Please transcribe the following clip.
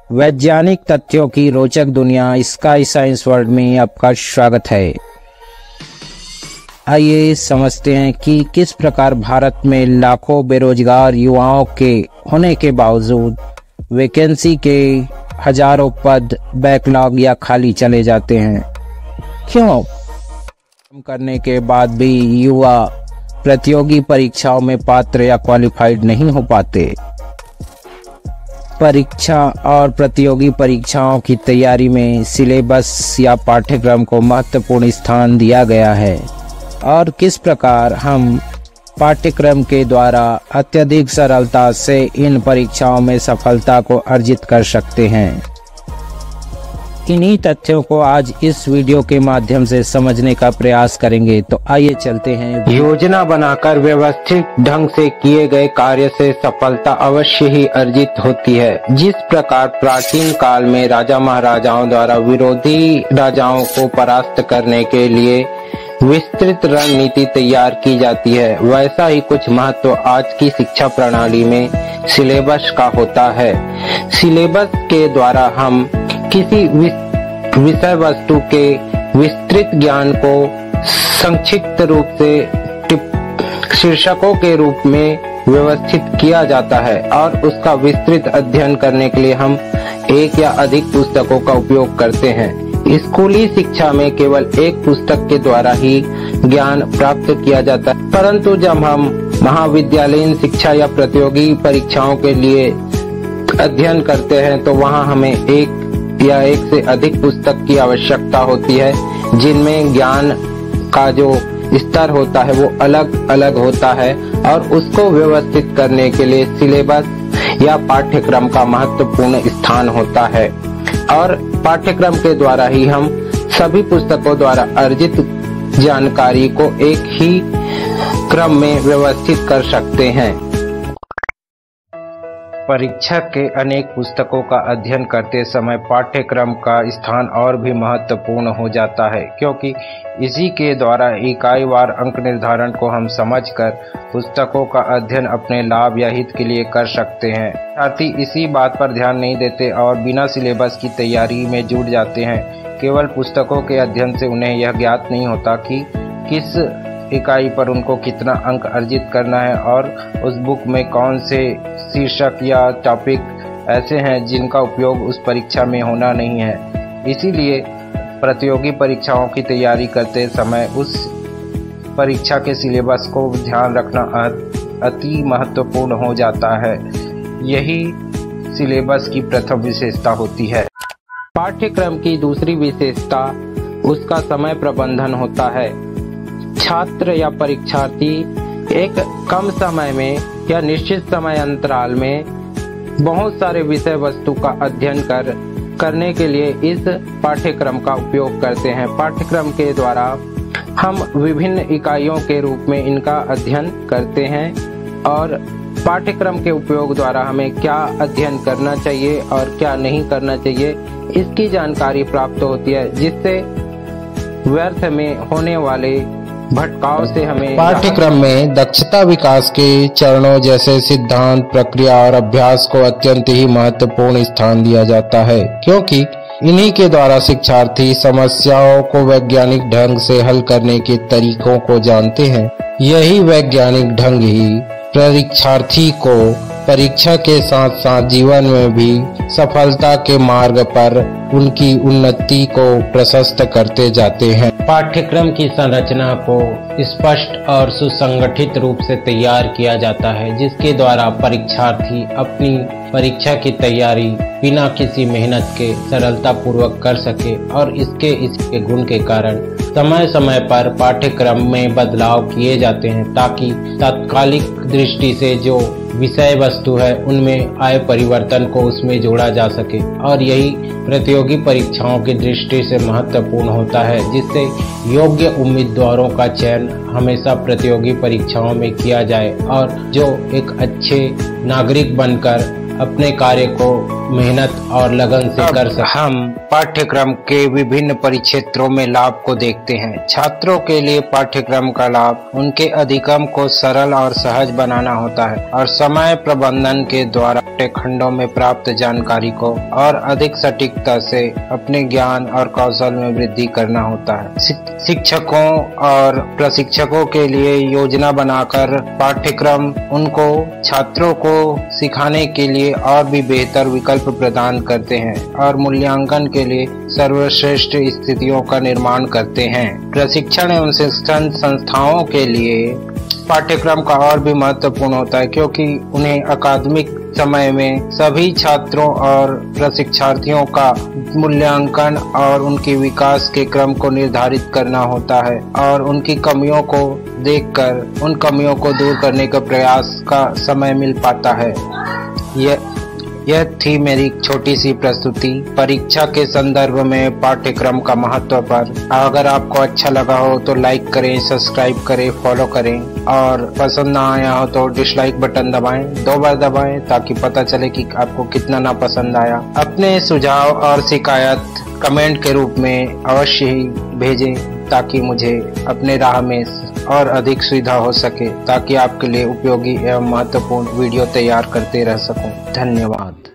वैज्ञानिक तथ्यों की रोचक दुनिया स्काई साइंस वर्ल्ड में आपका स्वागत है। आइए समझते हैं कि किस प्रकार भारत में लाखों बेरोजगार युवाओं के होने के बावजूद वैकेंसी के हजारों पद बैकलॉग या खाली चले जाते हैं। क्यों? काम करने के बाद भी युवा प्रतियोगी परीक्षाओं में पात्र या क्वालिफाइड नहीं हो पाते। परीक्षा और प्रतियोगी परीक्षाओं की तैयारी में सिलेबस या पाठ्यक्रम को महत्वपूर्ण स्थान दिया गया है और किस प्रकार हम पाठ्यक्रम के द्वारा अत्यधिक सरलता से इन परीक्षाओं में सफलता को अर्जित कर सकते हैं। इन्हीं तथ्यों को आज इस वीडियो के माध्यम से समझने का प्रयास करेंगे। तो आइए चलते हैं। योजना बनाकर व्यवस्थित ढंग से किए गए कार्य से सफलता अवश्य ही अर्जित होती है। जिस प्रकार प्राचीन काल में राजा महाराजाओं द्वारा विरोधी राजाओं को परास्त करने के लिए विस्तृत रणनीति तैयार की जाती है, वैसा ही कुछ महत्व आज की शिक्षा प्रणाली में सिलेबस का होता है। सिलेबस के द्वारा हम किसी विषय वस्तु के विस्तृत ज्ञान को संक्षिप्त रूप से शीर्षकों के रूप में व्यवस्थित किया जाता है और उसका विस्तृत अध्ययन करने के लिए हम एक या अधिक पुस्तकों का उपयोग करते हैं। स्कूली शिक्षा में केवल एक पुस्तक के द्वारा ही ज्ञान प्राप्त किया जाता है, परंतु जब हम महाविद्यालयीन शिक्षा या प्रतियोगी परीक्षाओं के लिए अध्ययन करते हैं तो वहाँ हमें एक या एक से अधिक पुस्तक की आवश्यकता होती है, जिनमें ज्ञान का जो स्तर होता है वो अलग अलग होता है और उसको व्यवस्थित करने के लिए सिलेबस या पाठ्यक्रम का महत्वपूर्ण स्थान होता है और पाठ्यक्रम के द्वारा ही हम सभी पुस्तकों द्वारा अर्जित जानकारी को एक ही क्रम में व्यवस्थित कर सकते हैं। परीक्षा के अनेक पुस्तकों का अध्ययन करते समय पाठ्यक्रम का स्थान और भी महत्वपूर्ण हो जाता है, क्योंकि इसी के द्वारा इकाईवार अंक निर्धारण को हम समझकर पुस्तकों का अध्ययन अपने लाभ या हित के लिए कर सकते हैं। छात्र इसी बात पर ध्यान नहीं देते और बिना सिलेबस की तैयारी में जुट जाते हैं। केवल पुस्तकों के अध्ययन से उन्हें यह ज्ञात नहीं होता कि किस इकाई पर उनको कितना अंक अर्जित करना है और उस बुक में कौन से शीर्षक या टॉपिक ऐसे हैं जिनका उपयोग उस परीक्षा में होना नहीं है। इसीलिए प्रतियोगी परीक्षाओं की तैयारी करते समय उस परीक्षा के सिलेबस को ध्यान रखना अति महत्वपूर्ण हो जाता है। यही सिलेबस की प्रथम विशेषता होती है। पाठ्यक्रम की दूसरी विशेषता उसका समय प्रबंधन होता है। छात्र या परीक्षार्थी एक कम समय में या निश्चित समय अंतराल में बहुत सारे विषय वस्तु का अध्ययन करने के लिए इस पाठ्यक्रम का उपयोग करते हैं। पाठ्यक्रम के द्वारा हम विभिन्न इकाइयों के रूप में इनका अध्ययन करते हैं और पाठ्यक्रम के उपयोग द्वारा हमें क्या अध्ययन करना चाहिए और क्या नहीं करना चाहिए इसकी जानकारी प्राप्त होती है, जिससे व्यर्थ में होने वाले भटकाव से हमें पाठ्यक्रम में दक्षता विकास के चरणों जैसे सिद्धांत, प्रक्रिया और अभ्यास को अत्यंत ही महत्वपूर्ण स्थान दिया जाता है, क्योंकि इन्हीं के द्वारा शिक्षार्थी समस्याओं को वैज्ञानिक ढंग से हल करने के तरीकों को जानते हैं। यही वैज्ञानिक ढंग ही परीक्षार्थी को परीक्षा के साथ साथ जीवन में भी सफलता के मार्ग पर उनकी उन्नति को प्रशस्त करते जाते हैं। पाठ्यक्रम की संरचना को स्पष्ट और सुसंगठित रूप से तैयार किया जाता है, जिसके द्वारा परीक्षार्थी अपनी परीक्षा की तैयारी बिना किसी मेहनत के सरलता पूर्वक कर सके और इसके गुण के कारण समय समय पर पाठ्यक्रम में बदलाव किए जाते हैं, ताकि तात्कालिक दृष्टि से जो विषय वस्तु है उनमें आए परिवर्तन को उसमें जोड़ा जा सके। और यही प्रतियोगी परीक्षाओं की दृष्टि से महत्वपूर्ण होता है, जिससे योग्य उम्मीदवारों का चयन हमेशा प्रतियोगी परीक्षाओं में किया जाए और जो एक अच्छे नागरिक बनकर अपने कार्य को मेहनत और लगन से कर सकते। हम पाठ्यक्रम के विभिन्न परिक्षेत्रों में लाभ को देखते हैं। छात्रों के लिए पाठ्यक्रम का लाभ उनके अधिगम को सरल और सहज बनाना होता है और समय प्रबंधन के द्वारा पाठ्यखंडों में प्राप्त जानकारी को और अधिक सटीकता से अपने ज्ञान और कौशल में वृद्धि करना होता है। शिक्षकों और प्रशिक्षकों के लिए योजना बनाकर पाठ्यक्रम उनको छात्रों को सिखाने के लिए और भी बेहतर विकल्प प्रदान करते हैं और मूल्यांकन के लिए सर्वश्रेष्ठ स्थितियों का निर्माण करते हैं। प्रशिक्षण एवं शिक्षण संस्थाओं के लिए पाठ्यक्रम का और भी महत्वपूर्ण होता है, क्योंकि उन्हें अकादमिक समय में सभी छात्रों और प्रशिक्षार्थियों का मूल्यांकन और उनके विकास के क्रम को निर्धारित करना होता है और उनकी कमियों को देखकर उन कमियों को दूर करने का प्रयास का समय मिल पाता है। यह थी मेरी छोटी सी प्रस्तुति परीक्षा के संदर्भ में पाठ्यक्रम का महत्व पर। अगर आपको अच्छा लगा हो तो लाइक करें, सब्सक्राइब करें, फॉलो करें और पसंद ना आया हो तो डिसलाइक बटन दबाएं, 2 बार दबाएं ताकि पता चले कि आपको कितना ना पसंद आया। अपने सुझाव और शिकायत कमेंट के रूप में अवश्य ही भेजें ताकि मुझे अपने राह में और अधिक सुविधा हो सके, ताकि आपके लिए उपयोगी एवं महत्वपूर्ण वीडियो तैयार करते रह सकूं। धन्यवाद।